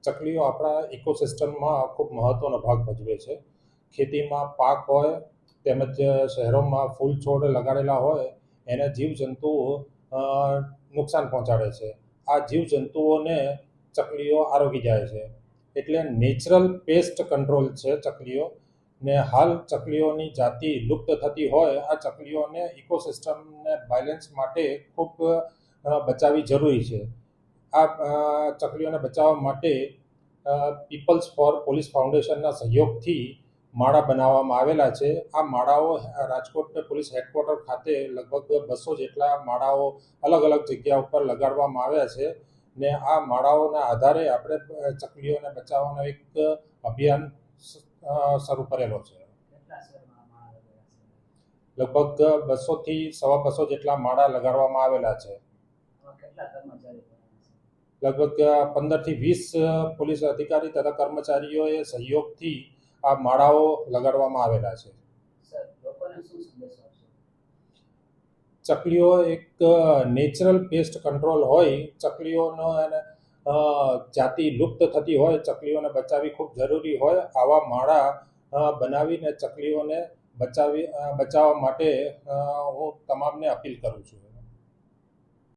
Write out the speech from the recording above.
ચકલીઓ આપણા ઇકોસિસ્ટમમાં ખૂબ મહત્ત્વનો ભાગ ભજવે છે. ખેતીમાં પાક હોય તેમજ શહેરોમાં ફૂલ છોડ લગાડેલા હોય એને જીવજંતુઓ નુકસાન પહોંચાડે છે. આ જીવજંતુઓને ચકલીઓ આરોગી જાય છે. એટલે નેચરલ પેસ્ટ કંટ્રોલ છે ચકલીઓ. ને હાલ ચકલીઓની જાતિ લુપ્ત થતી હોય આ ચકલીઓને ઇકોસિસ્ટમને બેલેન્સ માટે ખૂબ બચાવવી જરૂરી છે. આ ચકલીઓને બચાવવા માટે પીપલ્સ ફોર પોલીસ ફાઉન્ડેશનના સહયોગથી માળા બનાવવામાં આવેલા છે. આ માળાઓ રાજકોટ પોલીસ હેડક્વાર્ટર ખાતે લગભગ 200 જેટલા માળાઓ અલગ અલગ જગ્યા ઉપર લગાડવામાં આવ્યા છે. ને આ માળાઓના આધારે આપણે ચકલીઓને બચાવવાનો એક અભિયાન શરૂ કરેલો છે. લગભગ 200થી 250 જેટલા માળા લગાડવામાં આવેલા છે. લગભગ 15થી 20 પોલીસ અધિકારી તથા કર્મચારીઓએ સહયોગથી આ માળાઓ લગાડવામાં આવેલા છે. ચકલીઓ એક નેચરલ પેસ્ટ કંટ્રોલ હોય. ચકલીઓનો એને જાતિ લુપ્ત થતી હોય ચકલીઓને બચાવવી ખૂબ જરૂરી હોય. આવા માળા બનાવીને ચકલીઓને બચાવવા માટે હું તમામને અપીલ કરું છું.